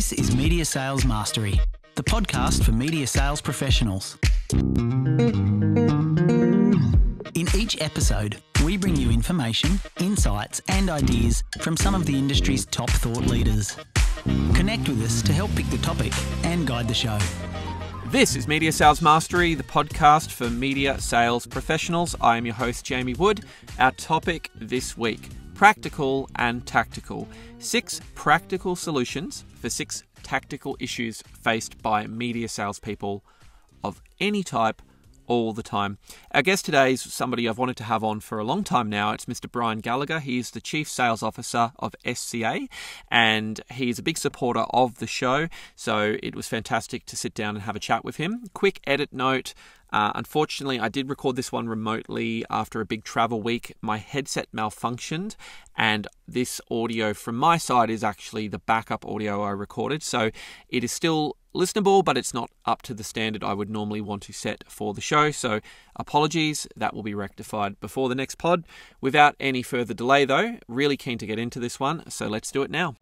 This is Media Sales Mastery, the podcast for media sales professionals. In each episode, we bring you information, insights, and ideas from some of the industry's top thought leaders. Connect with us to help pick the topic and guide the show. This is Media Sales Mastery, the podcast for media sales professionals. I am your host, Jamie Wood. Our topic this week, practical and tactical. 6 practical solutions for 6 tactical issues faced by media salespeople of any type all the time. Our guest today is somebody I've wanted to have on for a long time now. It's Mr. Brian Gallagher. He's the Chief Sales Officer of SCA, and he's a big supporter of the show, so it was fantastic to sit down and have a chat with him. Quick edit note. Unfortunately, I did record this one remotely after a big travel week. My headset malfunctioned, and this audio from my side is actually the backup audio I recorded. So it is still listenable, but it's not up to the standard I would normally want to set for the show. So apologies, that will be rectified before the next pod. Without any further delay though, really keen to get into this one. So let's do it now.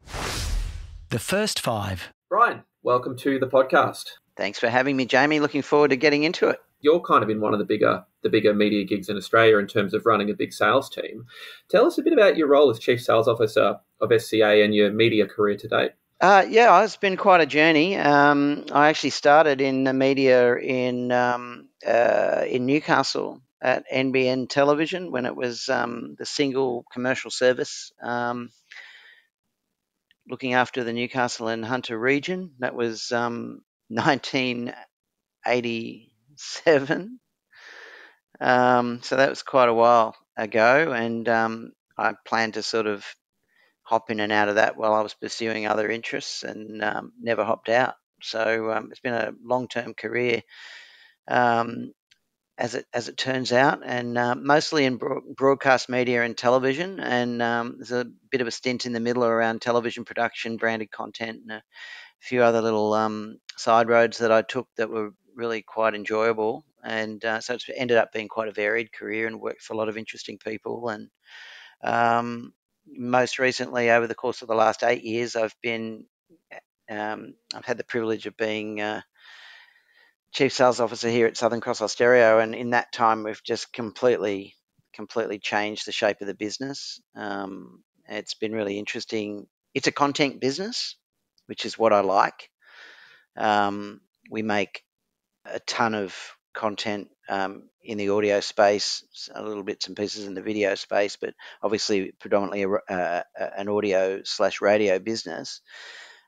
The first 5. Brian, welcome to the podcast. Thanks for having me, Jamie. Looking forward to getting into it. You're kind of in one of the bigger media gigs in Australia in terms of running a big sales team. Tell us a bit about your role as Chief Sales Officer of SCA and your media career to date. It's been quite a journey. I actually started in the media in Newcastle at NBN Television when it was the single commercial service, looking after the Newcastle and Hunter region. That was 1987. So that was quite a while ago, and I planned to sort of hop in and out of that while I was pursuing other interests, and never hopped out. So it's been a long-term career, as it turns out, and mostly in broadcast media and television. And there's a bit of a stint in the middle around television production, branded content, and a few other little side roads that I took that were really quite enjoyable. And so it's ended up being quite a varied career, and worked for a lot of interesting people. And most recently, over the course of the last 8 years, I've had the privilege of being Chief Sales Officer here at Southern Cross Austereo, and in that time, we've just completely changed the shape of the business. It's been really interesting. It's a content business, which is what I like. We make a ton of content in the audio space, a little bits and pieces in the video space, but obviously predominantly an audio/radio business.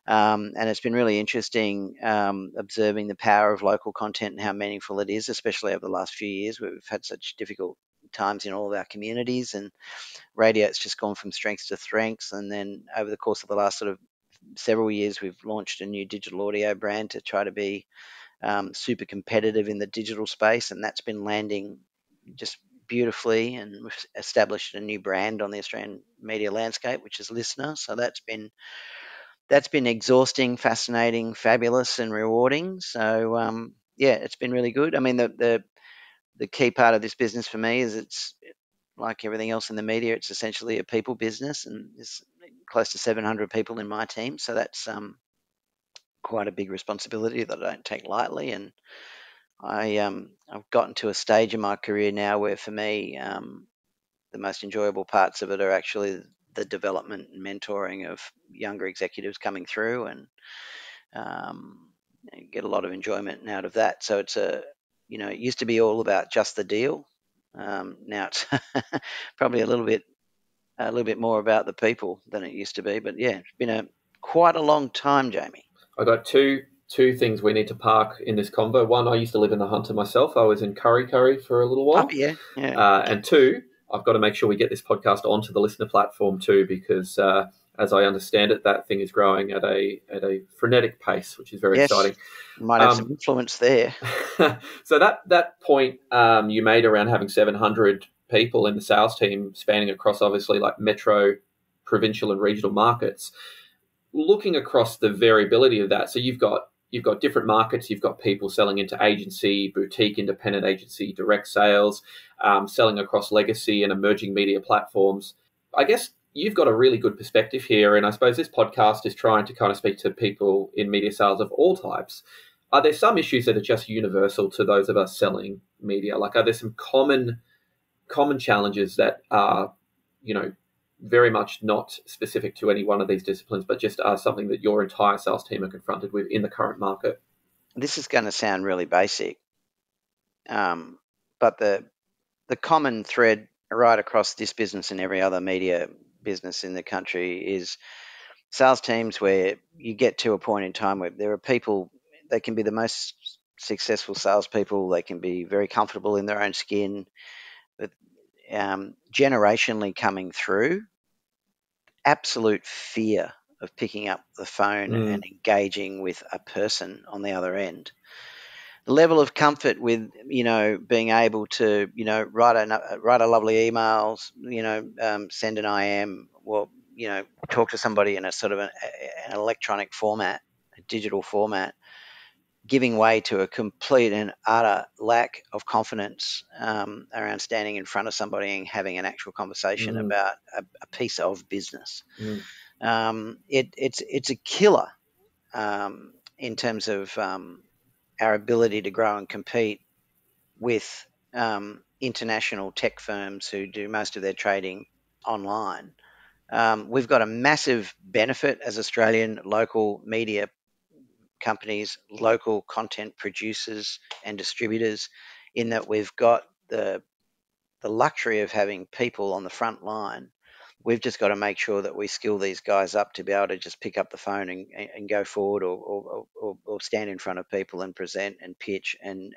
And it's been really interesting observing the power of local content and how meaningful it is, especially over the last few years where we've had such difficult times in all of our communities, and radio, it's just gone from strength to strength. And then over the course of the last sort of several years, we've launched a new digital audio brand to try to be super competitive in the digital space, and that's been landing just beautifully. And we've established a new brand on the Australian media landscape, which is Listener. So that's been exhausting, fascinating, fabulous, and rewarding. So it's been really good. I mean, the key part of this business for me is it's like everything else in the media. It's essentially a people business, and there's close to 700 people in my team. So that's quite a big responsibility that I don't take lightly. And I've gotten to a stage in my career now where, for me, the most enjoyable parts of it are actually the development and mentoring of younger executives coming through, and get a lot of enjoyment out of that. So it's it used to be all about just the deal. Now it's probably a little bit more about the people than it used to be. But yeah, it's been quite a long time, Jamie. I got two things we need to park in this convo. One, I used to live in the Hunter myself. I was in Curry for a little while. Oh, yeah. And 2, I've got to make sure we get this podcast onto the Listener platform too, because as I understand it, that thing is growing at a frenetic pace, which is very exciting. Might have some influence there. So that point you made around having 700 people in the sales team, spanning across obviously like metro, provincial, and regional markets. Looking across the variability of that, so you've got different markets. You've got people selling into agency, boutique, independent agency, direct sales, selling across legacy and emerging media platforms. I guess you've got a really good perspective here, and I suppose this podcast is trying to kind of speak to people in media sales of all types. Are there some issues that are just universal to those of us selling media? Like, are there some common challenges that are, very much not specific to any one of these disciplines, but just are something that your entire sales team are confronted with in the current market? This is going to sound really basic, but the common thread right across this business and every other media business in the country is sales teams where you get to a point in time where there are people, they can be the most successful salespeople, they can be very comfortable in their own skin, but generationally coming through, absolute fear of picking up the phone and engaging with a person on the other end. The level of comfort with being able to write a lovely email, send an IM, talk to somebody in a sort of an electronic format, a digital format, giving way to a complete and utter lack of confidence around standing in front of somebody and having an actual conversation about a piece of business. It's a killer in terms of our ability to grow and compete with international tech firms who do most of their trading online. We've got a massive benefit as Australian local media companies, local content producers and distributors, in that we've got the luxury of having people on the front line. We've just got to make sure that we skill these guys up to be able to just pick up the phone and go forward or stand in front of people and present and pitch and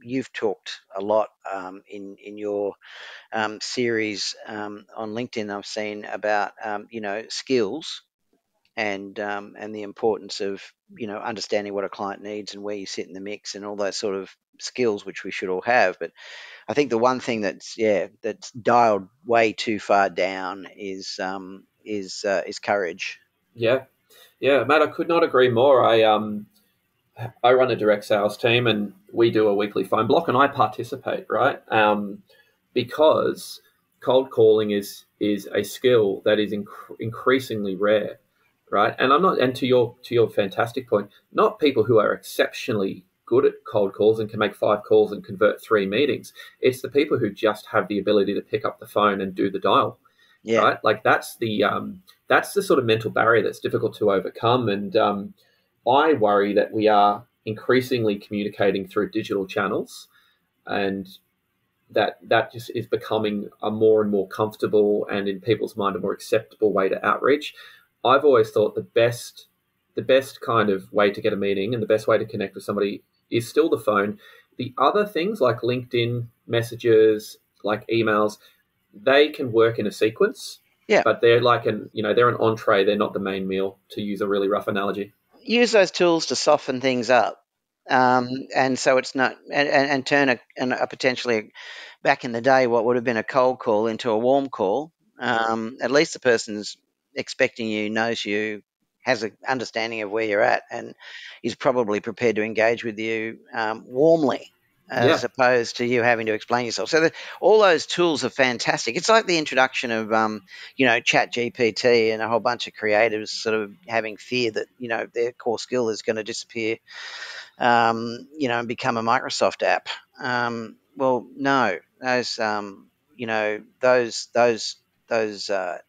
you've talked a lot in your series on LinkedIn. I've seen about skills and the importance of understanding what a client needs and where you sit in the mix and all those sort of skills which we should all have. But I think the one thing that's dialed way too far down is courage. Yeah, mate, I could not agree more. I run a direct sales team, and we do a weekly phone block, and I participate, right? Because cold calling is a skill that is increasingly rare, right? And I'm not, and to your fantastic point, not people who are exceptionally good at cold calls and can make 5 calls and convert 3 meetings. It's the people who just have the ability to pick up the phone and do the dial. Yeah. Right? Like that's the sort of mental barrier that's difficult to overcome. And I worry that we are increasingly communicating through digital channels, and that just is becoming a more and more comfortable and in people's mind a more acceptable way to outreach. I've always thought the best kind of way to get a meeting and the best way to connect with somebody is still the phone. The other things like LinkedIn messages, like emails, they can work in a sequence. Yeah. But they're like they're an entree. They're not the main meal, to use a really rough analogy. Use those tools to soften things up. And so it's not, and turn a potentially, back in the day, what would have been a cold call into a warm call. At least the person's expecting you, knows you, has an understanding of where you're at, and is probably prepared to engage with you warmly, as opposed to you having to explain yourself. So all those tools are fantastic. It's like the introduction of, Chat GPT and a whole bunch of creatives sort of having fear that, their core skill is going to disappear, and become a Microsoft app. Well, no, those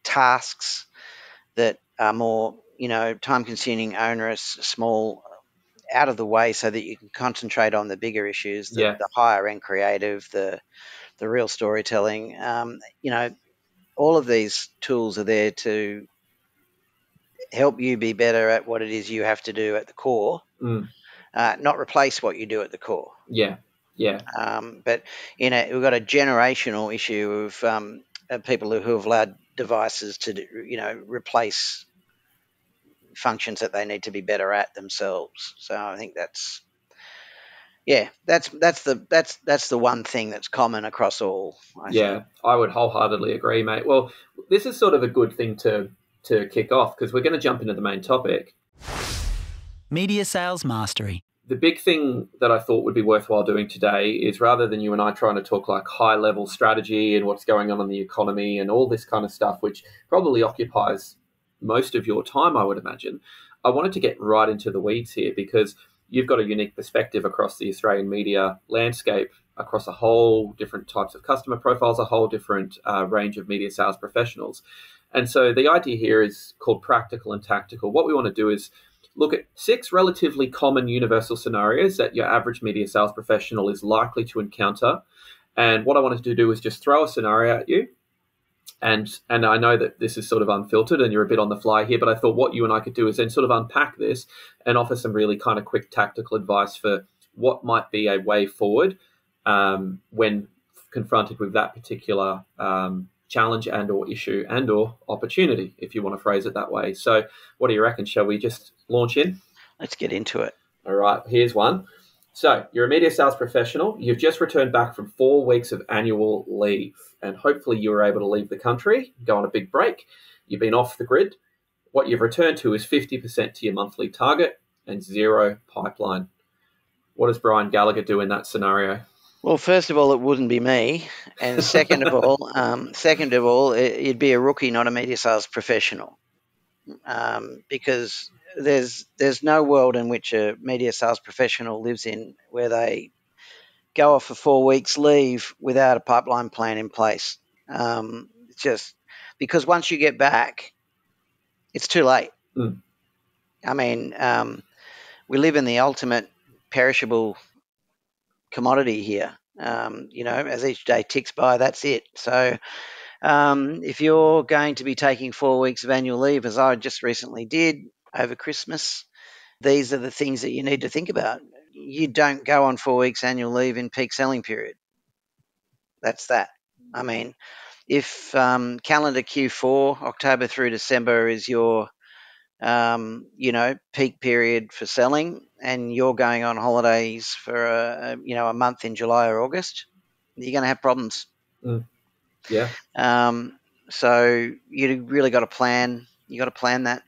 tasks that are more, time-consuming, onerous, small, out of the way, so that you can concentrate on the bigger issues, the higher-end creative, the real storytelling. All of these tools are there to help you be better at what it is you have to do at the core, not replace what you do at the core. Yeah. But we've got a generational issue of people who have allowed devices to, replace functions that they need to be better at themselves. So I think that's the one thing that's common across all. I think. I would wholeheartedly agree, mate. Well, this is sort of a good thing to kick off, because we're going to jump into the main topic. Media Sales Mastery. the big thing that I thought would be worthwhile doing today is, rather than you and I trying to talk like high level strategy and what's going on in the economy and all this kind of stuff, which probably occupies most of your time, I would imagine, I wanted to get right into the weeds here, because you've got a unique perspective across the Australian media landscape, across a whole different types of customer profiles, a whole different range of media sales professionals. And so the idea here is called practical and tactical. What we want to do is look at 6 relatively common universal scenarios that your average media sales professional is likely to encounter. And what I wanted to do is just throw a scenario at you. And I know that this is sort of unfiltered and you're a bit on the fly here, but I thought what you and I could do is then sort of unpack this and offer some really kind of quick tactical advice for what might be a way forward when confronted with that particular challenge and or issue and or opportunity, if you want to phrase it that way. So what do you reckon? Shall we just launch in? Let's get into it. All right, here's one. So you're a media sales professional. You've just returned back from 4 weeks of annual leave, and hopefully you were able to leave the country, go on a big break. You've been off the grid. What you've returned to is 50% to your monthly target and 0 pipeline. What does Brian Gallagher do in that scenario? Well, first of all, it wouldn't be me, and second of all, you'd be a rookie, not a media sales professional, because there's no world in which a media sales professional lives in where they go off for 4 weeks leave without a pipeline plan in place. Just because once you get back, it's too late. I mean, we live in the ultimate perishable commodity here. As each day ticks by, that's it. So if you're going to be taking 4 weeks of annual leave, as I just recently did over Christmas, these are the things that you need to think about. You don't go on 4 weeks annual leave in peak selling period. That's that. I mean, if calendar Q4, October through December, is your peak period for selling, and you're going on holidays for a month in July or August, you're going to have problems. Yeah. So you really got to plan. You got to plan that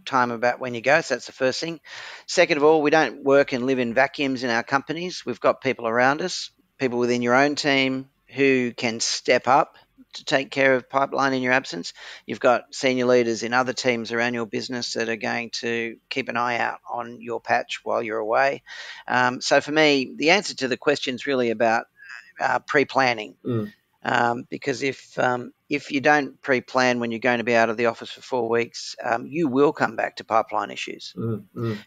time about when you go. So that's the first thing. Second of all, we don't work and live in vacuums in our companies. We've got people around us, people within your own team who can step up to take care of pipeline in your absence. You've got senior leaders in other teams around your business that are going to keep an eye out on your patch while you're away. So for me, the answer to the question is really about pre-planning. Because if you don't pre-plan when you're going to be out of the office for 4 weeks, you will come back to pipeline issues.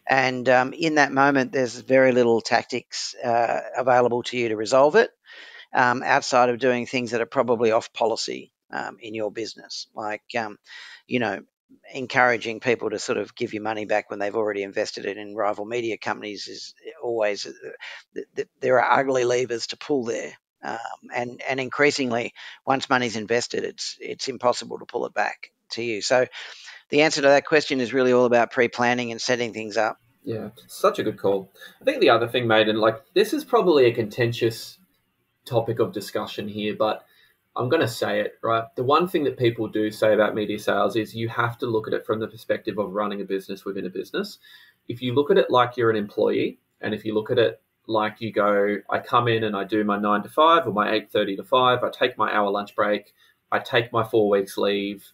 And in that moment, there's very little tactics available to you to resolve it, outside of doing things that are probably off policy in your business, like encouraging people to sort of give you money back when they've already invested it in rival media companies is always there are ugly levers to pull there. And increasingly, once money's invested, it's impossible to pull it back to you. So the answer to that question is really all about pre-planning and setting things up. Yeah, such a good call. I think the other thing, mate, and this is probably a contentious topic of discussion here, but I'm going to say it, right? The one thing that people do say about media sales is you have to look at it from the perspective of running a business within a business. If you look at it like you're an employee, and if you look at it like you go, I come in and I do my 9 to 5 or my 8:30 to 5, I take my hour lunch break, I take my 4 weeks leave,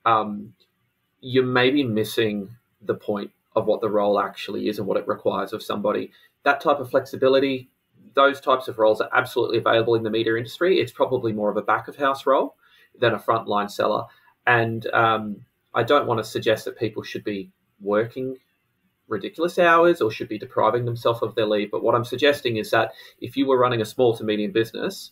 you're maybe missing the point of what the role actually is and what it requires of somebody. That type of flexibility, those types of roles are absolutely available in the media industry. It's probably more of a back of house role than a frontline seller. And I don't want to suggest that people should be working ridiculous hours or should be depriving themselves of their leave. But what I'm suggesting is that if you were running a small to medium business,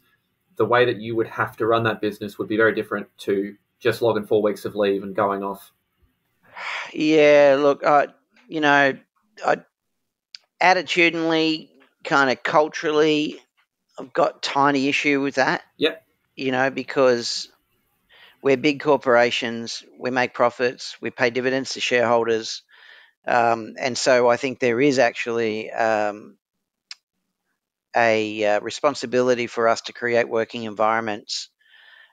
the way that you would have to run that business would be very different to just logging 4 weeks of leave and going off. Yeah, look, attitudinally, kind of culturally, I've got tiny issue with that. Yep. Because we're big corporations, we make profits, we pay dividends to shareholders. And so I think there is actually a responsibility for us to create working environments.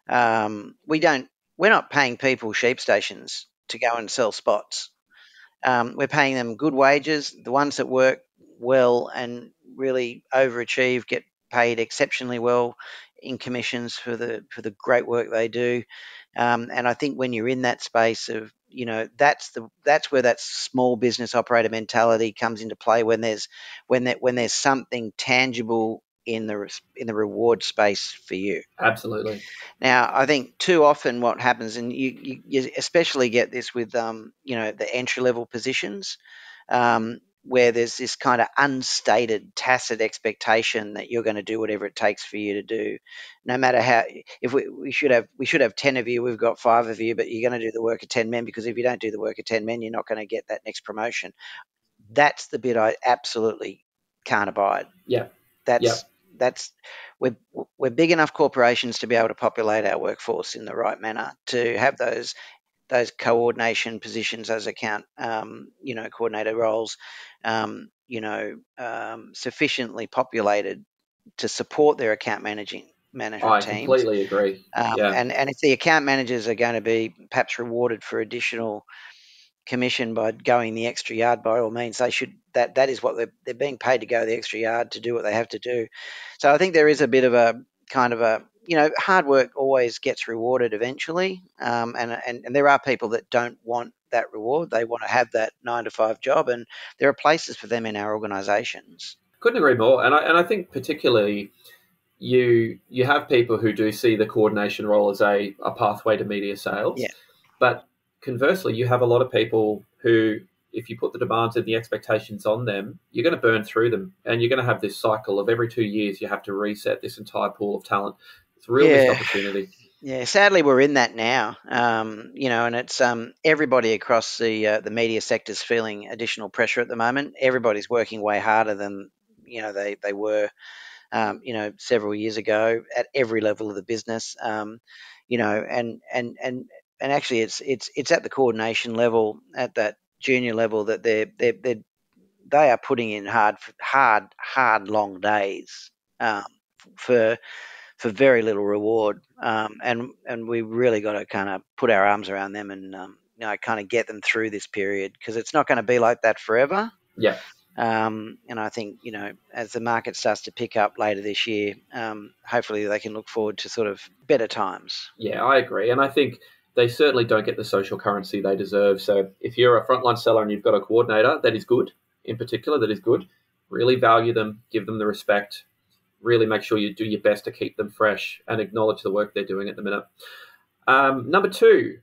We're not paying people sheep stations to go and sell spots. We're paying them good wages. The ones that work well and really overachieve, get paid exceptionally well in commissions for the great work they do. And I think when you're in that space of, that's where that small business operator mentality comes into play, when there's something tangible in the reward space for you. Absolutely. Now, I think too often what happens, and you especially get this with the entry level positions, where there's this kind of unstated, tacit expectation that you're going to do whatever it takes for you to do, no matter how. If we should have 10 of you, we've got 5 of you, but you're going to do the work of 10 men, because if you don't do the work of 10 men, you're not going to get that next promotion. That's the bit I absolutely can't abide. Yeah. That's we're big enough corporations to be able to populate our workforce in the right manner, to have those coordination positions, those account coordinator roles, sufficiently populated to support their account management I teams. completely agree. Yeah. And if the account managers are going to be perhaps rewarded for additional commission by going the extra yard, by all means, they should. That is what they're being paid to go the extra yard to do what they have to do. So I think there is a bit of a kind of a hard work always gets rewarded eventually, and there are people that don't want that reward. They want to have that 9 to 5 job, and there are places for them in our organisations. Couldn't agree more. And I think particularly you have people who do see the coordination role as a pathway to media sales. Yeah. But conversely, you have a lot of people who, if you put the demands and the expectations on them, you're going to burn through them, and you're going to have this cycle of every 2 years you have to reset this entire pool of talent. It's a real missed opportunity. Yeah, sadly, we're in that now. And it's everybody across the media sector is feeling additional pressure at the moment. Everybody's working way harder than they were several years ago at every level of the business. And actually, it's at the coordination level, at that junior level, that they are putting in hard long days for very little reward, and we really got to kind of put our arms around them and kind of get them through this period, because it's not going to be like that forever. Yeah. And I think as the market starts to pick up later this year, hopefully they can look forward to sort of better times. Yeah, I agree, and I think they certainly don't get the social currency they deserve. So if you're a frontline seller and you've got a coordinator, that is good. In particular, that is good. Really value them, give them the respect. Really make sure you do your best to keep them fresh and acknowledge the work they're doing at the minute. Number 2.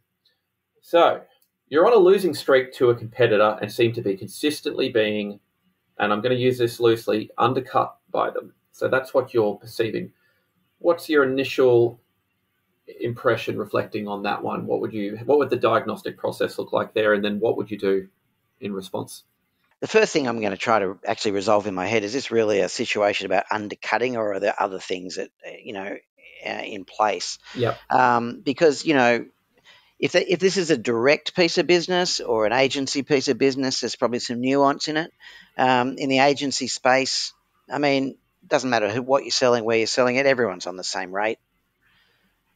So you're on a losing streak to a competitor and seem to be consistently being, and I'm going to use this loosely, undercut by them. So that's what you're perceiving. What's your initial impression reflecting on that one? What would the diagnostic process look like there, and then what would you do in response? The first thing I'm going to try to actually resolve in my head, is this really a situation about undercutting, or are there other things that in place? Yeah. Because if this is a direct piece of business or an agency piece of business, there's probably some nuance in it. In the agency space, I mean, it doesn't matter what you're selling, where you're selling it, everyone's on the same rate.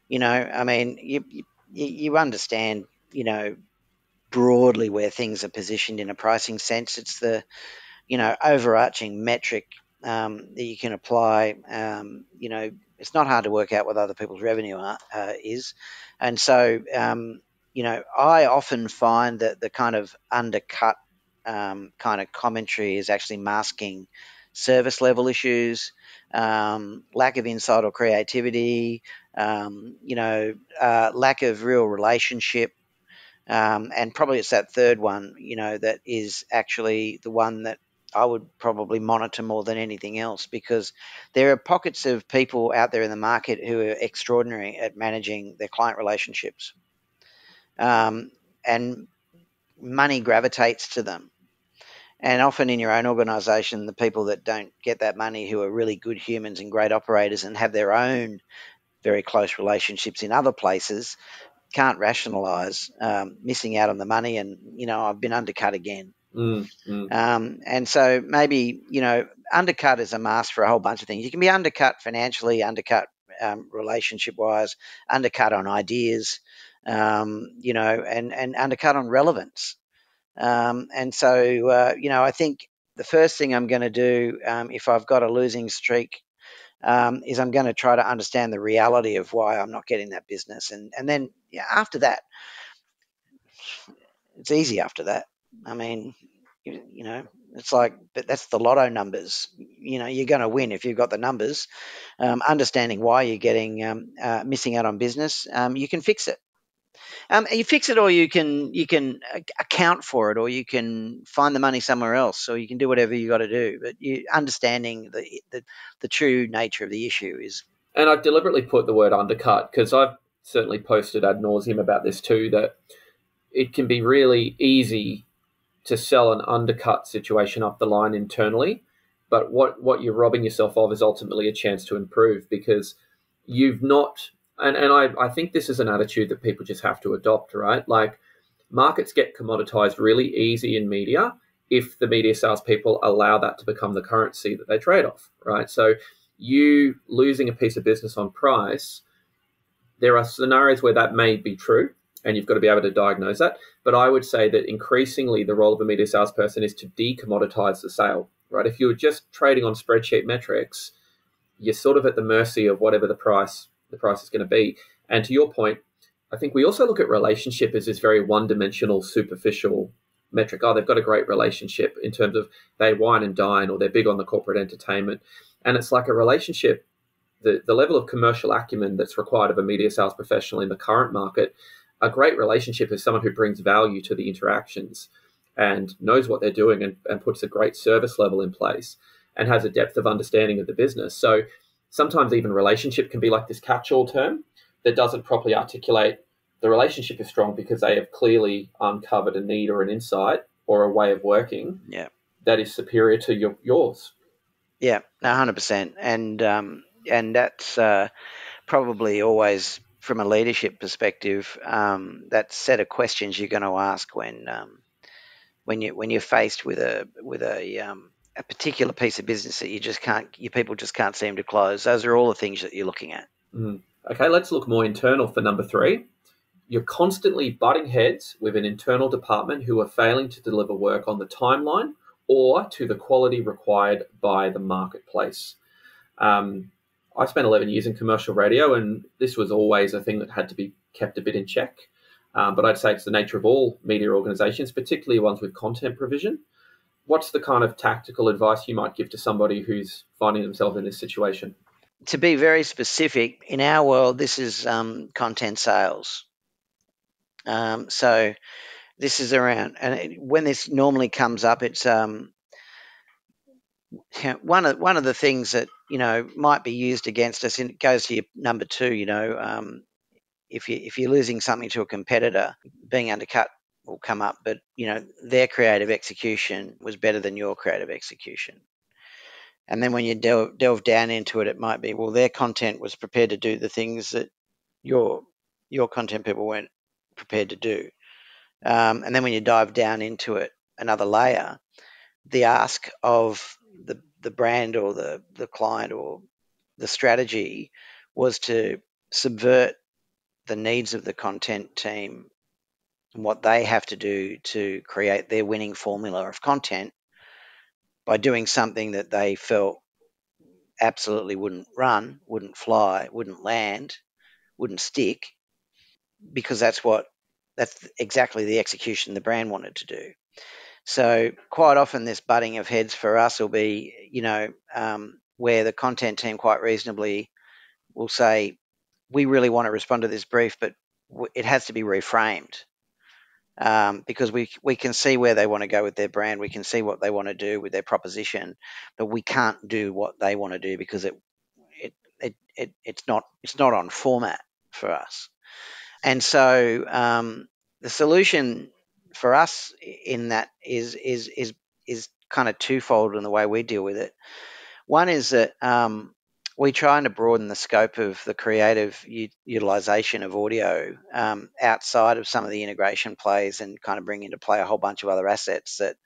I mean, you understand, broadly where things are positioned in a pricing sense. It's the overarching metric that you can apply. It's not hard to work out what other people's revenue is. And so, I often find that the kind of undercut kind of commentary is actually masking service level issues, lack of insight or creativity, lack of real relationship. And probably it's that third one, that is actually the one that I would probably monitor more than anything else, because there are pockets of people out there in the market who are extraordinary at managing their client relationships. And money gravitates to them. And often in your own organisation, the people that don't get that money, who are really good humans and great operators and have their own very close relationships in other places, can't rationalise missing out on the money, and I've been undercut again. And so maybe undercut is a mask for a whole bunch of things. You can be undercut financially, undercut relationship wise, undercut on ideas, and undercut on relevance. And so I think the first thing I'm going to do if I've got a losing streak is I'm going to try to understand the reality of why I'm not getting that business, and then after that, it's easy. After that, I mean, you know, it's like, but that's the lotto numbers. You're going to win if you've got the numbers. Understanding why you're getting missing out on business, you can fix it. You fix it, or you can account for it, or you can find the money somewhere else, or you can do whatever you got to do. But understanding the true nature of the issue is. And I've deliberately put the word undercut because I've certainly posted ad nauseum about this too, that it can be really easy to sell an undercut situation up the line internally. But what you're robbing yourself of is ultimately a chance to improve, because you've not, and I think this is an attitude that people just have to adopt, right? Like, markets get commoditized really easy in media if the media salespeople allow that to become the currency that they trade off, right? So you losing a piece of business on price, there are scenarios where that may be true, and you've got to be able to diagnose that. But I would say that increasingly the role of a media salesperson is to decommoditize the sale, right? If you're just trading on spreadsheet metrics, you're sort of at the mercy of whatever the price is going to be. And to your point, I think we also look at relationship as this very one-dimensional, superficial metric. Oh, they've got a great relationship in terms of they wine and dine, or they're big on the corporate entertainment. And it's like a relationship, the level of commercial acumen that's required of a media sales professional in the current market. A great relationship is someone who brings value to the interactions and knows what they're doing, and puts a great service level in place and has a depth of understanding of the business. So sometimes even relationship can be like this catch-all term that doesn't properly articulate the relationship is strong because they have clearly uncovered a need or an insight or a way of working that is superior to yours. Yeah, 100%. And that's probably always, from a leadership perspective, that set of questions you're going to ask when you're faced with a particular piece of business that your people just can't seem to close. Those are all the things that you're looking at. Okay, let's look more internal for number 3. You're constantly butting heads with an internal department who are failing to deliver work on the timeline or to the quality required by the marketplace. I spent 11 years in commercial radio, and this was always a thing that had to be kept a bit in check. But I'd say it's the nature of all media organizations, particularly ones with content provision. What's the kind of tactical advice you might give to somebody who's finding themselves in this situation? To be very specific, in our world, this is content sales. So this is around, and when this normally comes up, it's one of the things that might be used against us. And it goes to your number 2. If you're losing something to a competitor, being undercut will come up, but their creative execution was better than your creative execution. And then when you delve down into it, it might be, well, their content was prepared to do the things that your content people weren't prepared to do. And then when you dive down into it another layer, the ask of the brand or the client or the strategy was to subvert the needs of the content team and what they have to do to create their winning formula of content by doing something that they felt absolutely wouldn't run, wouldn't fly, wouldn't land, wouldn't stick, because that's exactly the execution the brand wanted to do. So quite often this butting of heads for us will be, where the content team quite reasonably will say, we really want to respond to this brief, but it has to be reframed, because we can see where they want to go with their brand. We can see what they want to do with their proposition, but we can't do what they want to do because it's not on format for us. And so the solution for us in that is kind of twofold in the way we deal with it. One is that we try to broaden the scope of the creative utilization of audio outside of some of the integration plays, and kind of bring into play a whole bunch of other assets that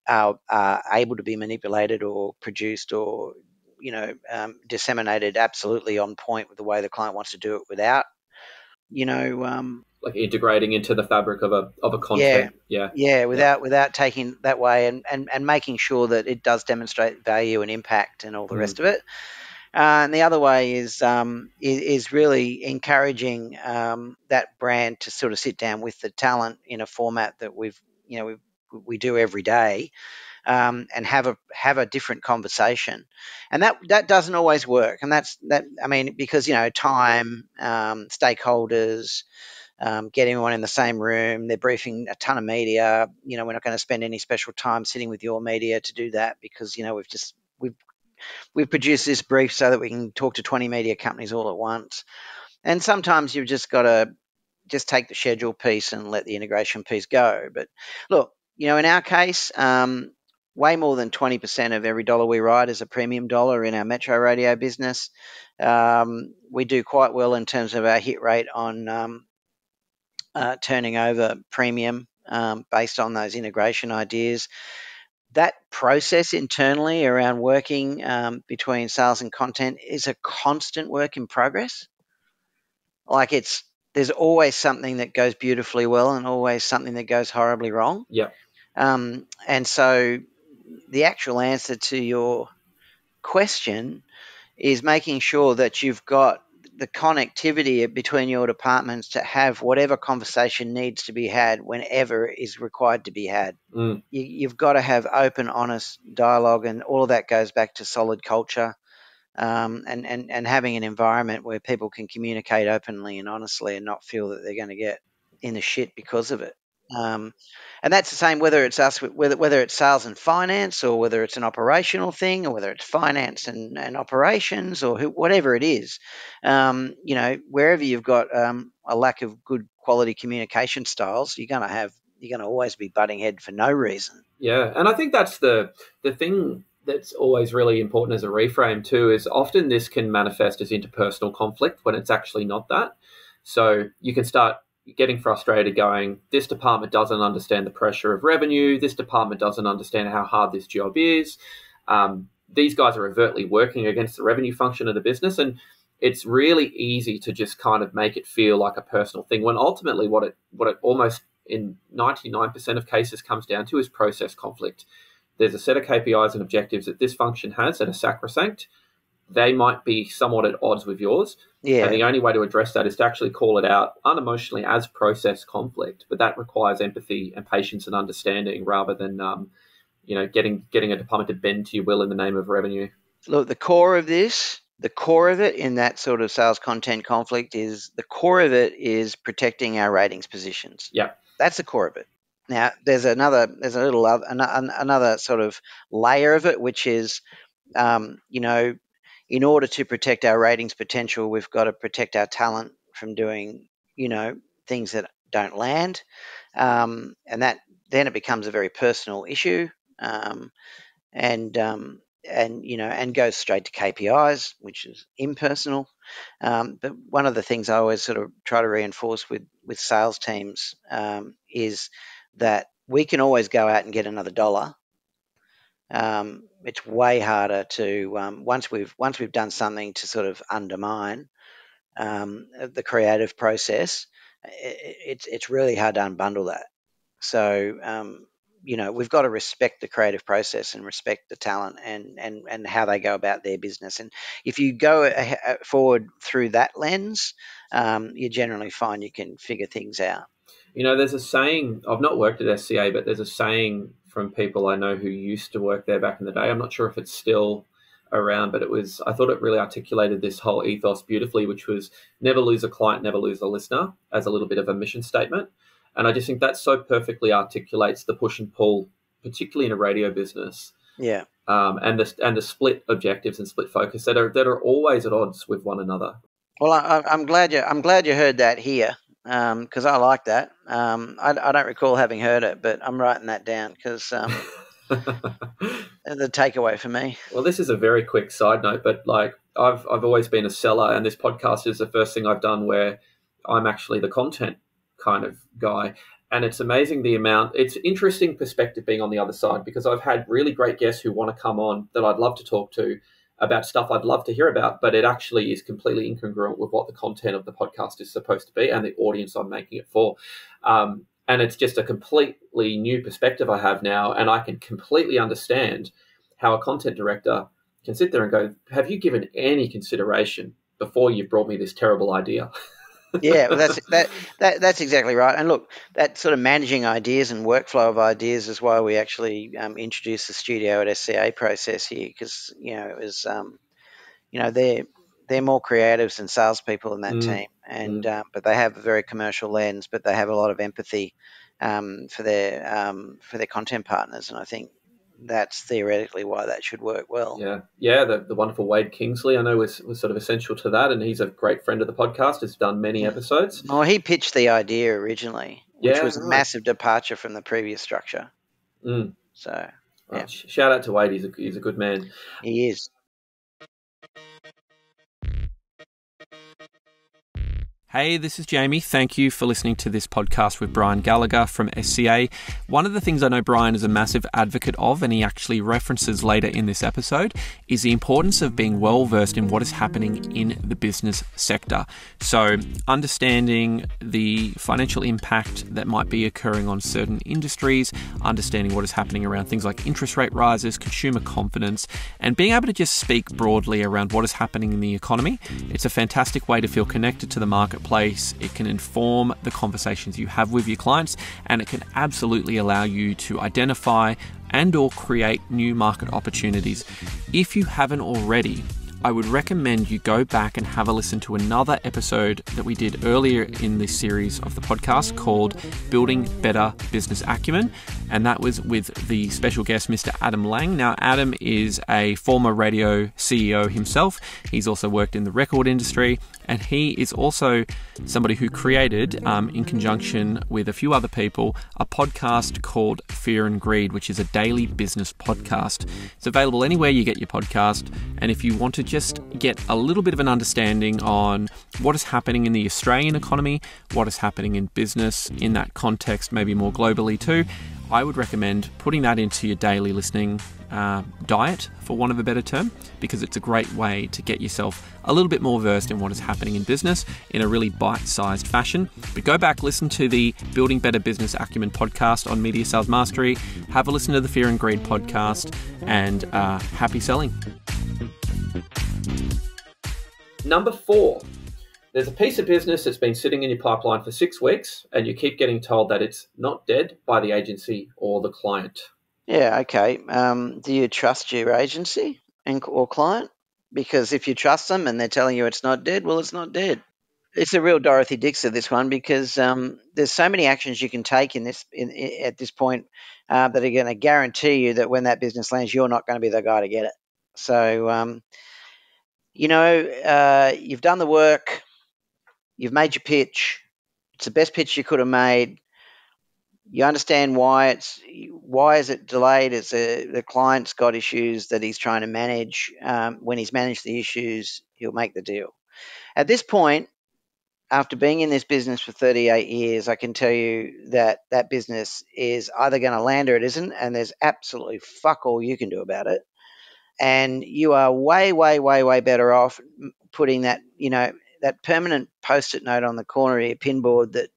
are able to be manipulated or produced or disseminated absolutely on point with the way the client wants to do it without like integrating into the fabric of a Yeah, content. Yeah. yeah, without taking that way, and making sure that it does demonstrate value and impact and all the rest of it. And the other way is really encouraging that brand to sort of sit down with the talent in a format that we do every day, and have a different conversation, and that doesn't always work, and I mean, because time, stakeholders, get everyone in the same room. They're briefing a ton of media. We're not going to spend any special time sitting with your media to do that, because we've produced this brief so that we can talk to 20 media companies all at once. And sometimes you've just got to just take the schedule piece and let the integration piece go. But look, in our case, way more than 20% of every dollar we write is a premium dollar in our metro radio business. We do quite well in terms of our hit rate on turning over premium, based on those integration ideas. That process internally around working between sales and content is a constant work in progress. Like, there's always something that goes beautifully well and always something that goes horribly wrong. Yeah. And so the actual answer to your question is making sure that you've got the connectivity between your departments to have whatever conversation needs to be had whenever is required to be had. You've got to have open, honest dialogue, and all of that goes back to solid culture, and having an environment where people can communicate openly and honestly and not feel that they're going to get in the shit because of it. And that's the same whether it's us, whether it's sales and finance, or whether it's an operational thing, or whether it's finance and operations, or whatever it is. Wherever you've got a lack of good quality communication styles, you're going to always be butting head for no reason. Yeah, and I think that's the thing that's always really important as a reframe too, is often this can manifest as interpersonal conflict when it's actually not that. So you can start getting frustrated going, this department doesn't understand the pressure of revenue, this department doesn't understand how hard this job is. These guys are overtly working against the revenue function of the business, and it's really easy to just kind of make it feel like a personal thing, when ultimately what it almost in 99% of cases comes down to is process conflict. There's a set of KPIs and objectives that this function has that are sacrosanct. They might be somewhat at odds with yours. Yeah. And the only way to address that is to actually call it out unemotionally as process conflict. But that requires empathy and patience and understanding, rather than getting a department to bend to your will in the name of revenue. Look, the core of it in that sort of sales content conflict is protecting our ratings positions. Yeah. That's the core of it. Now, there's another sort of layer of it, which is, in order to protect our ratings potential, we've got to protect our talent from doing, things that don't land, and that then it becomes a very personal issue, and goes straight to KPIs, which is impersonal. But one of the things I always sort of try to reinforce with sales teams is that we can always go out and get another dollar. It's way harder to once we've done something to sort of undermine the creative process. It's really hard to unbundle that. So we've got to respect the creative process and respect the talent and how they go about their business. And if you go forward through that lens, you generally find you can figure things out. There's a saying, I've not worked at SCA, but there's a saying from people I know who used to work there back in the day. I'm not sure if it's still around, but I thought it really articulated this whole ethos beautifully, which was never lose a client, never lose a listener, as a little bit of a mission statement. And I just think that so perfectly articulates the push and pull, particularly in a radio business. Yeah. And the split objectives and split focus that are always at odds with one another. Well, I'm glad you heard that here, because I like that. I don't recall having heard it, but I'm writing that down because the takeaway for me. Well, this is a very quick side note, but like I've always been a seller, and this podcast is the first thing I've done where I'm actually the content kind of guy. And it's amazing it's interesting perspective being on the other side, because I've had really great guests who want to come on that I'd love to talk to. about stuff I'd love to hear about, but it actually is completely incongruent with what the content of the podcast is supposed to be and the audience I'm making it for. And it's just a completely new perspective I have now, and I can completely understand how a content director can sit there and go, have you given any consideration before you've brought me this terrible idea? Yeah, well, that's exactly right. And look, that sort of managing ideas and workflow of ideas is why we actually introduced the studio at SCA process here, because it was they're more creatives than salespeople in that team, and but they have a very commercial lens, but they have a lot of empathy for their content partners, and I think that's theoretically why that should work well. Yeah. The wonderful Wade Kingsley, I know, was sort of essential to that, and he's a great friend of the podcast. Has done many episodes. Well, he pitched the idea originally, which was a massive departure from the previous structure. So, yeah. Shout out to Wade. He's a good man. He is. Hey, this is Jamie. Thank you for listening to this podcast with Brian Gallagher from SCA. One of the things I know Brian is a massive advocate of, and he actually references later in this episode, is the importance of being well versed in what is happening in the business sector. So understanding the financial impact that might be occurring on certain industries, understanding what is happening around things like interest rate rises, consumer confidence, and being able to just speak broadly around what is happening in the economy. It's a fantastic way to feel connected to the marketplace. It can inform the conversations you have with your clients, and it can absolutely allow you to identify and or create new market opportunities. If you haven't already, I would recommend you go back and have a listen to another episode that we did earlier in this series of the podcast called Building Better Business Acumen, and that was with the special guest, Mr. Adam Lang. Now, Adam is a former radio CEO himself. He's also worked in the record industry, and he is also somebody who created, in conjunction with a few other people, a podcast called Fear and Greed, which is a daily business podcast. It's available anywhere you get your podcast, and if you want to just get a little bit of an understanding on what is happening in the Australian economy, what is happening in business in that context, maybe more globally too, I would recommend putting that into your daily listening diet, for want of a better term, because it's a great way to get yourself a little bit more versed in what is happening in business in a really bite-sized fashion. But go back, listen to the Building Better Business Acumen podcast on Media Sales Mastery, have a listen to the Fear and Greed podcast, and happy selling. Number 4. There's a piece of business that's been sitting in your pipeline for 6 weeks, and you keep getting told that it's not dead by the agency or the client. Yeah, okay. Do you trust your agency or client? Because if you trust them and they're telling you it's not dead, well, it's not dead. It's a real Dorothy Dixer, this one, because there's so many actions you can take at this point that are going to guarantee you that when that business lands, you're not going to be the guy to get it. So, you've done the work. You've made your pitch. It's the best pitch you could have made. You understand why is it delayed? It's the client's got issues that he's trying to manage. When he's managed the issues, he'll make the deal. At this point, after being in this business for 38 years, I can tell you that that business is either going to land or it isn't, and there's absolutely fuck all you can do about it. And you are way, way, way, way better off putting that permanent Post-it note on the corner of your pinboard that,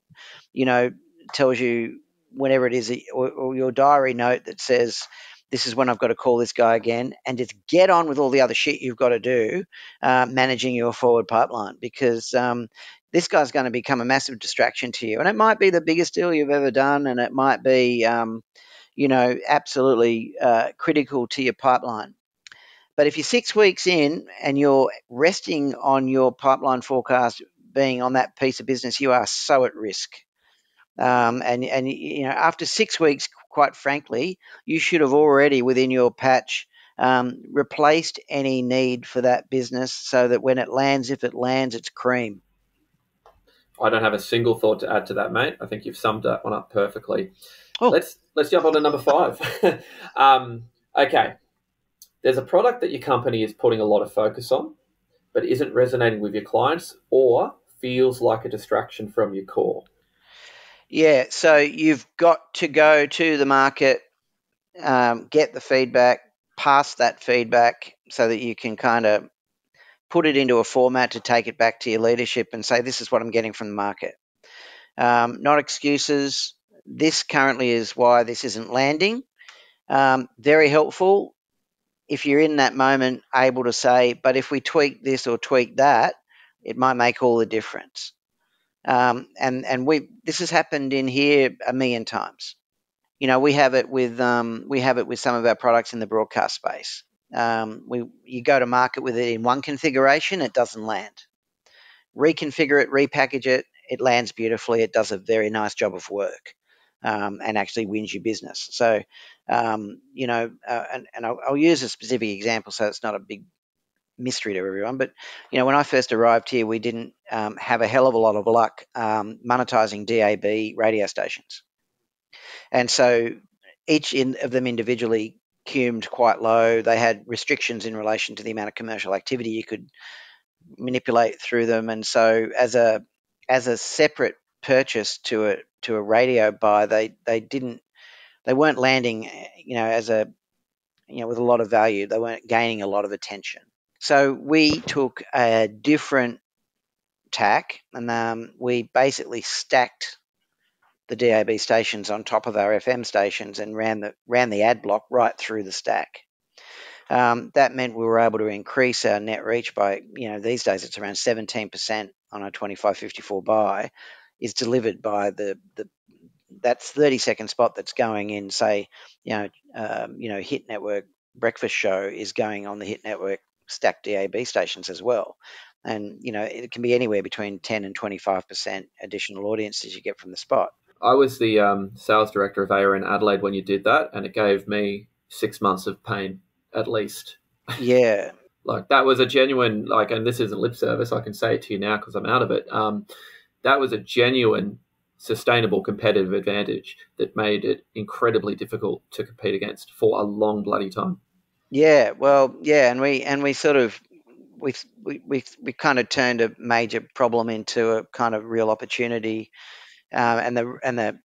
tells you whenever it is, or your diary note that says, this is when I've got to call this guy again, and just get on with all the other shit you've got to do managing your forward pipeline, because this guy's going to become a massive distraction to you. And it might be the biggest deal you've ever done, and it might be, absolutely critical to your pipeline. But if you're 6 weeks in and you're resting on your pipeline forecast being on that piece of business, you are so at risk. And after 6 weeks, quite frankly, you should have already within your patch replaced any need for that business, so that when it lands, if it lands, it's cream. I don't have a single thought to add to that, mate. I think you've summed that one up perfectly. Oh. Let's jump on to number 5. Okay. There's a product that your company is putting a lot of focus on, but isn't resonating with your clients or feels like a distraction from your core. Yeah, so you've got to go to the market, get the feedback, pass that feedback so that you can kind of put it into a format to take it back to your leadership and say, this is what I'm getting from the market. Not excuses. This currently is why this isn't landing. Very helpful if you're in that moment able to say, but if we tweak this or tweak that, it might make all the difference. And this has happened in here a million times. We have it with some of our products in the broadcast space. You go to market with it in one configuration, it doesn't land. Reconfigure it, repackage it, it lands beautifully. It does a very nice job of work, and actually wins your business. So, and I'll use a specific example so it's not a big mystery to everyone. But when I first arrived here, we didn't have a hell of a lot of luck monetizing DAB radio stations, and so each of them individually cumed quite low. They had restrictions in relation to the amount of commercial activity you could manipulate through them, and so as a separate purchase to a radio buy, they weren't landing as a with a lot of value. They weren't gaining a lot of attention. So we took a different tack, and we basically stacked the DAB stations on top of our FM stations and ran the ad block right through the stack. That meant we were able to increase our net reach by, these days it's around 17% on a 2554 buy is delivered by that 30-second spot that's going in, say, Hit Network breakfast show is going on the Hit Network stacked DAB stations as well. And, it can be anywhere between 10 and 25% additional audiences you get from the spot. I was the sales director of AIR in Adelaide when you did that, and it gave me 6 months of pain at least. Yeah. That was a genuine, and this isn't lip service, I can say it to you now because I'm out of it. That was a genuine, sustainable competitive advantage that made it incredibly difficult to compete against for a long bloody time. Yeah, well, yeah, and we sort of we kind of turned a major problem into a kind of real opportunity, and the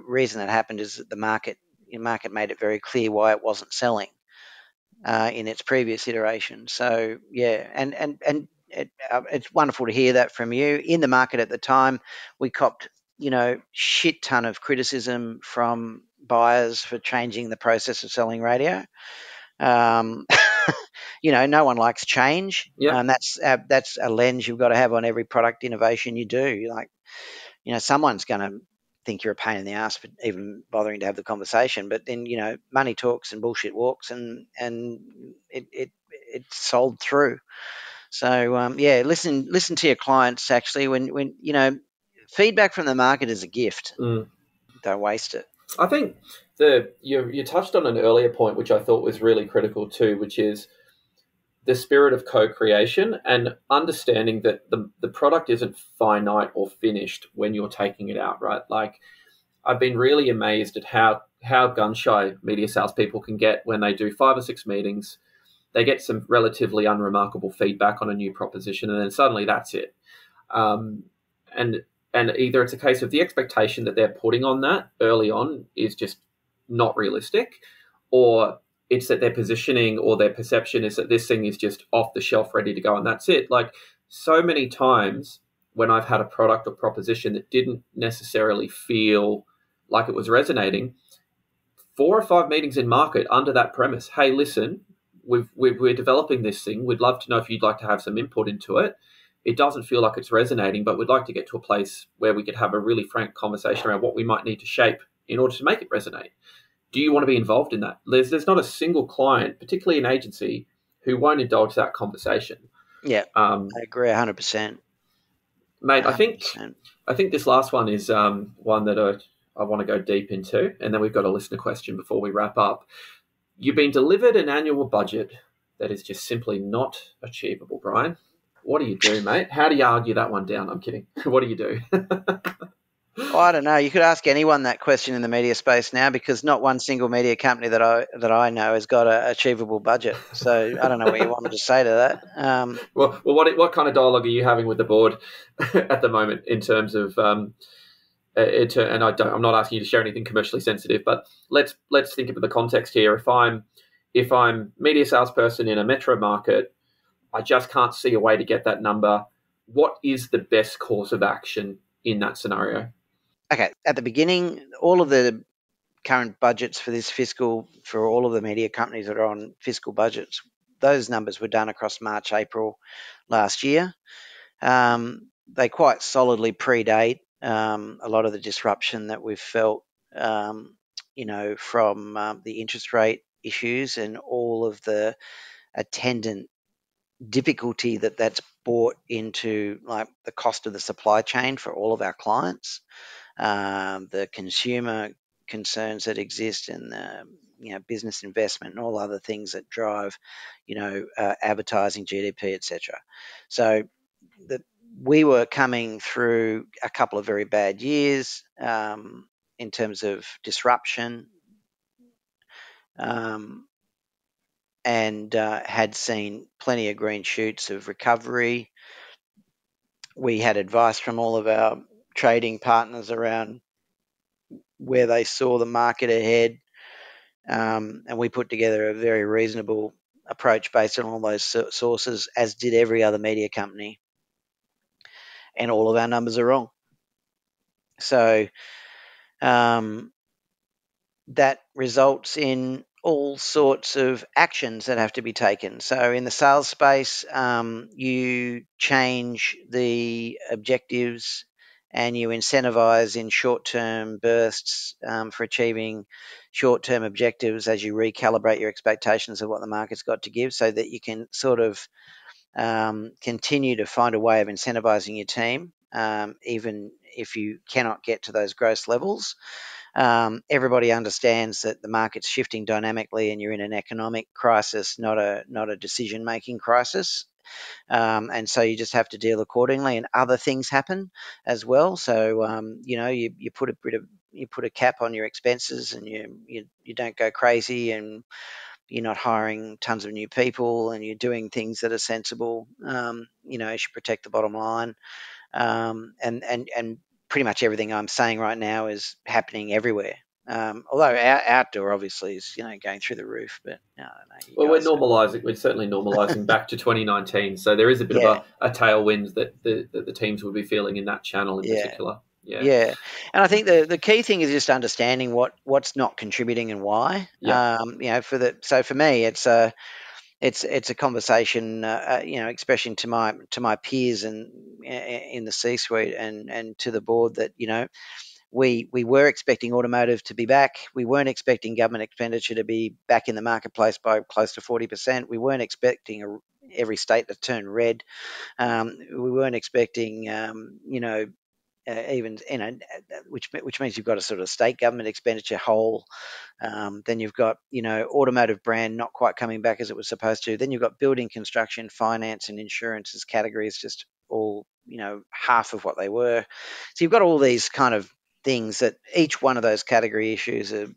reason that happened is that the market made it very clear why it wasn't selling in its previous iteration. So yeah, and it's wonderful to hear that from you. In the market at the time, we copped shit ton of criticism from buyers for changing the process of selling radio. No one likes change. Yeah. And that's a lens you've got to have on every product innovation you do. Someone's going to think you're a pain in the ass for even bothering to have the conversation. But then, money talks and bullshit walks, and it sold through. So listen to your clients. Actually, when feedback from the market is a gift. Don't waste it. I think you touched on an earlier point, which I thought was really critical too, which is the spirit of co-creation and understanding that the product isn't finite or finished when you're taking it out, right? I've been really amazed at how gun-shy media salespeople can get when they do 5 or 6 meetings. They get some relatively unremarkable feedback on a new proposition, and then suddenly that's it. And either it's a case of the expectation that they're putting on that early on is just not realistic, or it's that their positioning or their perception is that this thing is just off the shelf, ready to go, and that's it. So many times when I've had a product or proposition that didn't necessarily feel like it was resonating, 4 or 5 meetings in market under that premise, hey, listen, we're developing this thing. We'd love to know if you'd like to have some input into it. It doesn't feel like it's resonating, but we'd like to get to a place where we could have a really frank conversation around what we might need to shape in order to make it resonate. Do you want to be involved in that? There's not a single client, particularly an agency, who won't indulge that conversation. Yeah, I agree 100%. Mate, 100%. I think this last one is one that I want to go deep into, and then we've got a listener question before we wrap up. You've been delivered an annual budget that is just simply not achievable, Brian. What do you do, mate? How do you argue that one down? I'm kidding. What do you do? I don't know. You could ask anyone that question in the media space now, because not one single media company that I know has got an achievable budget. So I don't know what you want me to say to that. Well, what kind of dialogue are you having with the board at the moment in terms of and I'm not asking you to share anything commercially sensitive, but let's think of the context here. If I'm media salesperson in a metro market, I just can't see a way to get that number. What is the best course of action in that scenario? Okay, at the beginning, all of the current budgets for this fiscal, for all of the media companies that are on fiscal budgets, those numbers were done across March, April last year. They quite solidly predate a lot of the disruption that we've felt, from the interest rate issues and all of the attendant difficulty that's brought into, like, the cost of the supply chain for all of our clients, the consumer concerns that exist, and business investment and all other things that drive advertising, GDP, etc. So we were coming through a couple of very bad years in terms of disruption, and had seen plenty of green shoots of recovery. We had advice from all of our trading partners around where they saw the market ahead, and we put together a very reasonable approach based on all those sources, as did every other media company, and all of our numbers are wrong. So that results in all sorts of actions that have to be taken. So in the sales space, you change the objectives and you incentivize in short-term bursts for achieving short-term objectives as you recalibrate your expectations of what the market's got to give, so that you can sort of continue to find a way of incentivizing your team, even if you cannot get to those gross levels. Everybody understands that the market's shifting dynamically, and you're in an economic crisis, not a decision-making crisis. And so you just have to deal accordingly, and other things happen as well. So you put a cap on your expenses, and you don't go crazy, and you're not hiring tons of new people, and you're doing things that are sensible. You should protect the bottom line, and pretty much everything I'm saying right now is happening everywhere. Although our outdoor obviously is going through the roof, but I don't know. We're normalising. We're certainly normalising back to 2019. So there is a bit of a tailwind that the teams will be feeling in that channel in particular. Yeah, and I think the key thing is just understanding what's not contributing and why. For me, it's a conversation, expression to my peers and in the C-suite and to the board that we were expecting automotive to be back. We weren't expecting government expenditure to be back in the marketplace by close to 40%. We weren't expecting every state to turn red. We weren't expecting even which means you've got a sort of state government expenditure hole. Then you've got automotive brand not quite coming back as it was supposed to. Then you've got building, construction, finance, and insurance as categories just all half of what they were. So you've got all these kind of things that each one of those category issues have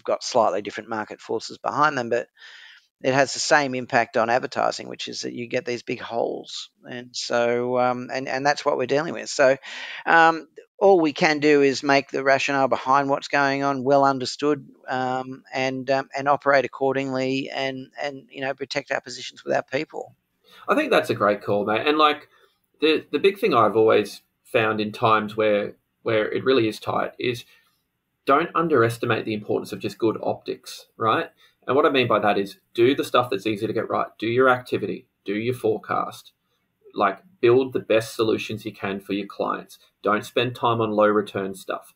got slightly different market forces behind them, but it has the same impact on advertising, which is that you get these big holes, and so and that's what we're dealing with. So all we can do is make the rationale behind what's going on well understood, and operate accordingly, and protect our positions with our people. I think that's a great call, mate. And like the big thing I've always found in times where it really is tight is don't underestimate the importance of just good optics, right? And what I mean by that is do the stuff that's easy to get right. Do your activity, do your forecast, like build the best solutions you can for your clients. Don't spend time on low return stuff.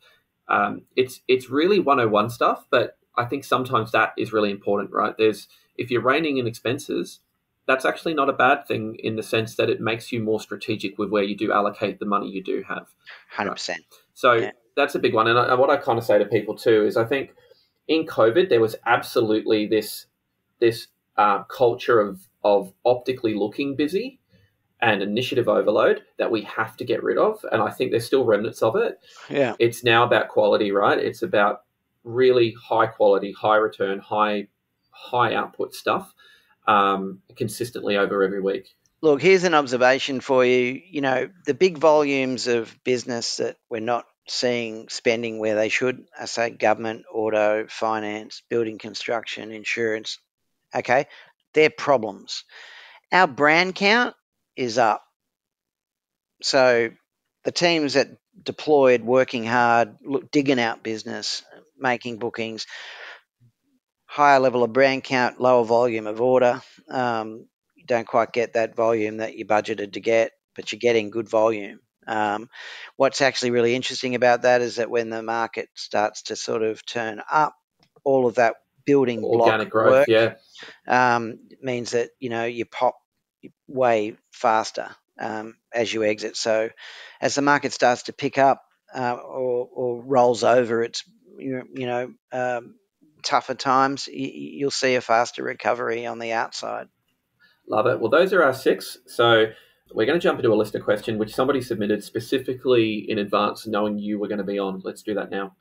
It's really 101 stuff, but I think sometimes that is really important, right? If you're reining in expenses, that's actually not a bad thing in the sense that it makes you more strategic with where you do allocate the money you do have. 100%. Right? So that's a big one. And what I kind of say to people too is I think in COVID, there was absolutely this culture of optically looking busy and initiative overload that we have to get rid of. And I think there's still remnants of it. Yeah. It's now about quality, right? It's about really high quality, high return, high output stuff consistently over every week. Look, here's an observation for you. The big volumes of business that we're not seeing spending where they should. I say government, auto, finance, building construction, insurance. Okay, they're problems. Our brand count is up. So the teams that deployed, working hard, digging out business, making bookings, higher level of brand count, lower volume of order. You don't quite get that volume that you budgeted to get, but you're getting good volume. What's actually really interesting about that is that when the market starts to sort of turn up, all of that building block Organic growth, work yeah. means that you pop way faster as you exit. So as the market starts to pick up or rolls over its tougher times, you'll see a faster recovery on the outside. Love it. Well, those are our 6. So we're going to jump into a listener question, which somebody submitted specifically in advance, knowing you were going to be on. Let's do that now.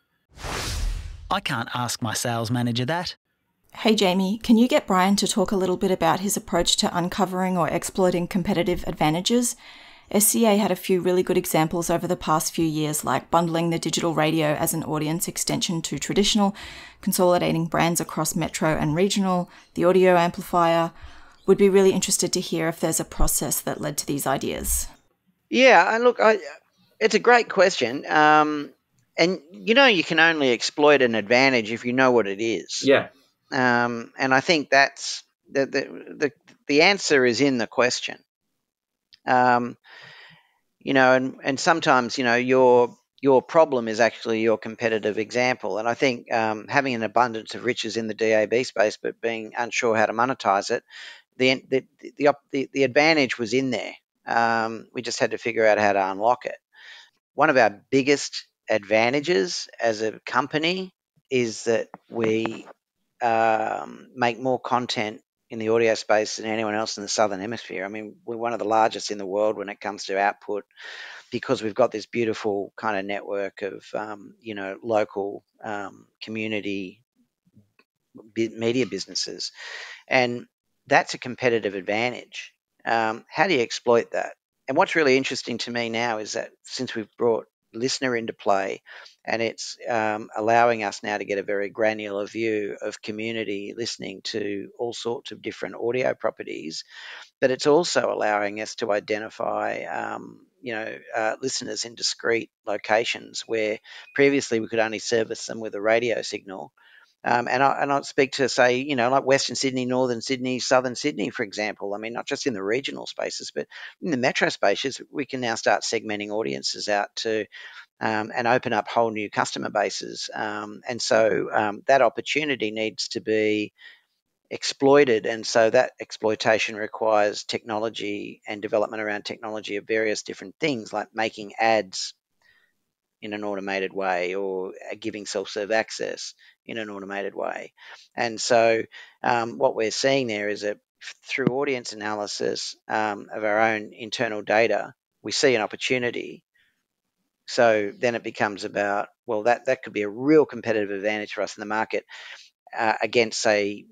I can't ask my sales manager that. Hey Jamie, can you get Brian to talk a little bit about his approach to uncovering or exploiting competitive advantages? SCA had a few really good examples over the past few years, like bundling the digital radio as an audience extension to traditional, consolidating brands across metro and regional, the audio amplifier. Would be really interested to hear if there's a process that led to these ideas. Yeah, and look, it's a great question. And you can only exploit an advantage if you know what it is. Yeah. And I think that's the answer is in the question. And sometimes your problem is actually your competitive example. And I think having an abundance of riches in the DAB space, but being unsure how to monetize it, the advantage was in there. We just had to figure out how to unlock it. One of our biggest advantages as a company is that we make more content in the audio space than anyone else in the Southern Hemisphere. I mean, we're one of the largest in the world when it comes to output because we've got this beautiful kind of network of, local community media businesses. And that's a competitive advantage. How do you exploit that? And what's really interesting to me now is that since we've brought listener into play, and it's allowing us now to get a very granular view of community listening to all sorts of different audio properties, but it's also allowing us to identify listeners in discrete locations where previously we could only service them with a radio signal. And I'll speak to, say, like Western Sydney, Northern Sydney, Southern Sydney, for example. I mean, not just in the regional spaces, but in the metro spaces, we can now start segmenting audiences out to and open up whole new customer bases. And so that opportunity needs to be exploited. And so that exploitation requires technology and development around technology of various different things, like making ads in an automated way or giving self-serve access in an automated way. And so what we're seeing there is that through audience analysis of our own internal data, we see an opportunity. So then it becomes about, well, that could be a real competitive advantage for us in the market against, say,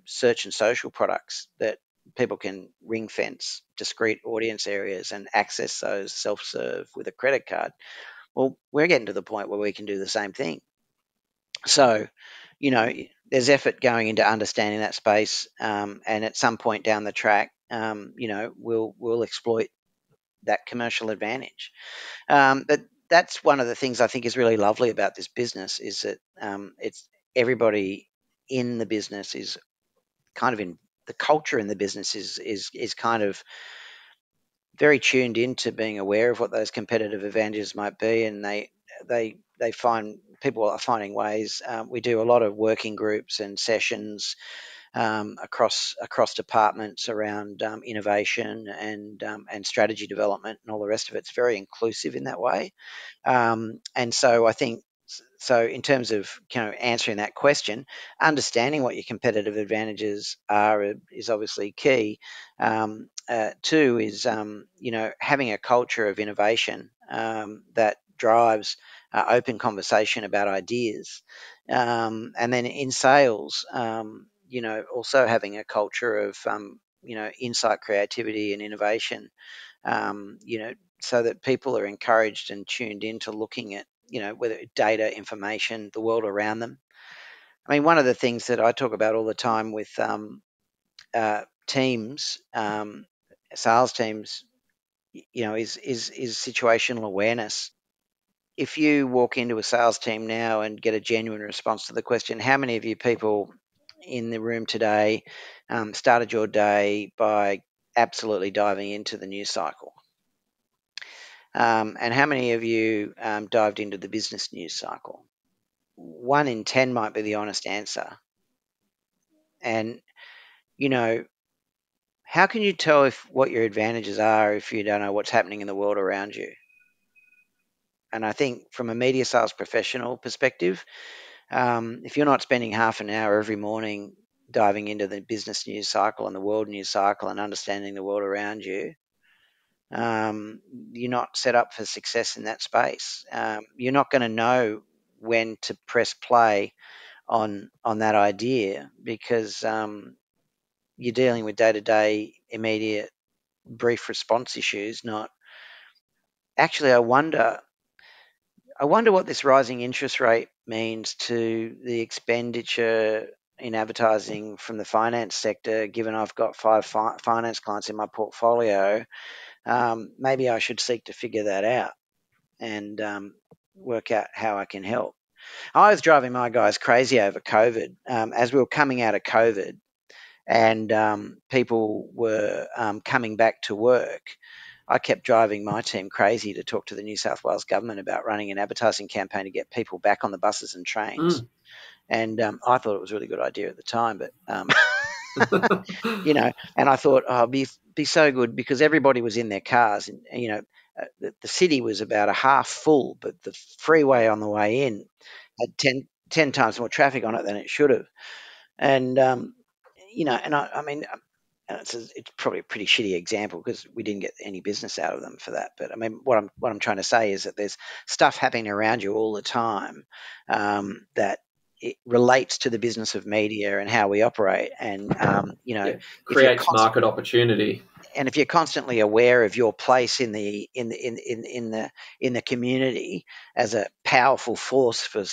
search and social products that people can ring fence discrete audience areas and access those self-serve with a credit card. Well, we're getting to the point where we can do the same thing. So, there's effort going into understanding that space, and at some point down the track, we'll exploit that commercial advantage. But that's one of the things I think is really lovely about this business is that it's everybody in the business is kind of in the culture in the business is kind of very tuned into being aware of what those competitive advantages might be, and they find people are finding ways. We do a lot of working groups and sessions across departments around innovation and strategy development and all the rest of it. It's very inclusive in that way, and so I think. So, in terms of answering that question, understanding what your competitive advantages are is obviously key. Two is having a culture of innovation that drives open conversation about ideas, and then in sales, also having a culture of insight, creativity, and innovation. So that people are encouraged and tuned into looking at whether it's data, information, the world around them. I mean, one of the things that I talk about all the time with teams, sales teams, is situational awareness. If you walk into a sales team now and get a genuine response to the question, how many of you people in the room today started your day by absolutely diving into the news cycle? And how many of you dived into the business news cycle? 1 in 10 might be the honest answer. And, how can you tell what your advantages are if you don't know what's happening in the world around you? And I think from a media sales professional perspective, if you're not spending half an hour every morning diving into the business news cycle and the world news cycle and understanding the world around you, you're not set up for success in that space. You're not going to know when to press play on that idea because you're dealing with day-to-day, immediate, brief response issues. Not actually. I wonder what this rising interest rate means to the expenditure in advertising from the finance sector. Given I've got 5 finance clients in my portfolio, maybe I should seek to figure that out and work out how I can help. I was driving my guys crazy over COVID. As we were coming out of COVID and people were coming back to work, I kept driving my team crazy to talk to the New South Wales government about running an advertising campaign to get people back on the buses and trains. And I thought it was a really good idea at the time, but and I thought, be so good because everybody was in their cars, and the city was about a half full, but the freeway on the way in had 10 times more traffic on it than it should have. And and I mean, it's probably a pretty shitty example because we didn't get any business out of them for that. But I mean, what I'm trying to say is that there's stuff happening around you all the time that it relates to the business of media and how we operate, and creates market opportunity. And if you're constantly aware of your place in the community as a powerful force for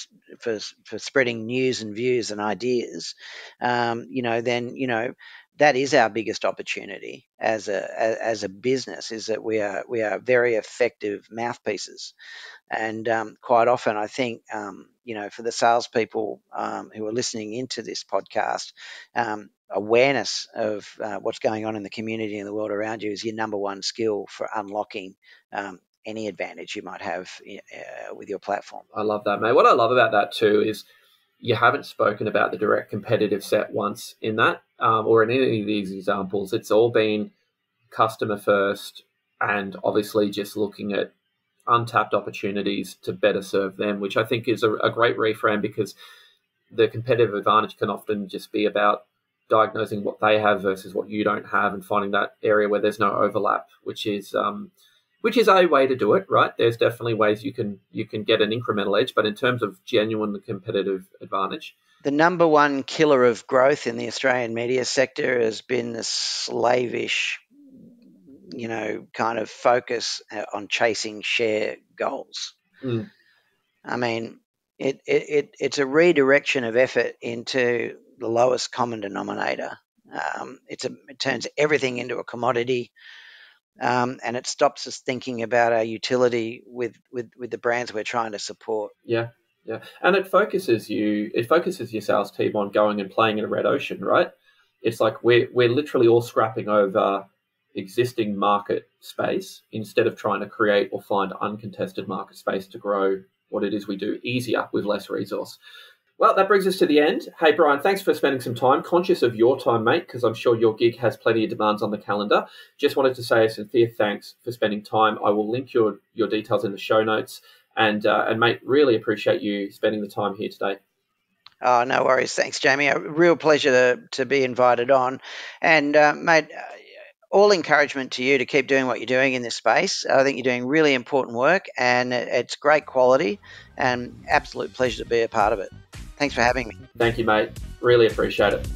spreading news and views and ideas, then that is our biggest opportunity as a business, is that we are very effective mouthpieces. And quite often, I think, for the salespeople who are listening into this podcast, awareness of what's going on in the community and the world around you is your number one skill for unlocking any advantage you might have with your platform. I love that, mate. What I love about that too is you haven't spoken about the direct competitive set once in that, or in any of these examples. It's all been customer first and obviously just looking at untapped opportunities to better serve them, which I think is a great reframe, because the competitive advantage can often just be about diagnosing what they have versus what you don't have and finding that area where there's no overlap, which is a way to do it, right? There's definitely ways you can get an incremental edge, but in terms of genuine competitive advantage, the number one killer of growth in the Australian media sector has been the slavish, kind of focus on chasing share goals. I mean, it's a redirection of effort into the lowest common denominator. It turns everything into a commodity, and it stops us thinking about our utility with the brands we're trying to support. Yeah. And it focuses your sales team on going and playing in a red ocean, right? It's like we're literally all scrapping over existing market space instead of trying to create or find uncontested market space to grow what it is we do easier with less resource. Well, that brings us to the end. Hey, Brian, thanks for spending some time. Conscious of your time, mate, because I'm sure your gig has plenty of demands on the calendar. Just wanted to say a sincere thanks for spending time. I will link your details in the show notes. And mate, really appreciate you spending the time here today. Oh, no worries. Thanks, Jamie. A real pleasure to be invited on. And, mate, all encouragement to you to keep doing what you're doing in this space. I think you're doing really important work, and it's great quality, and absolute pleasure to be a part of it. Thanks for having me. Thank you, mate. Really appreciate it.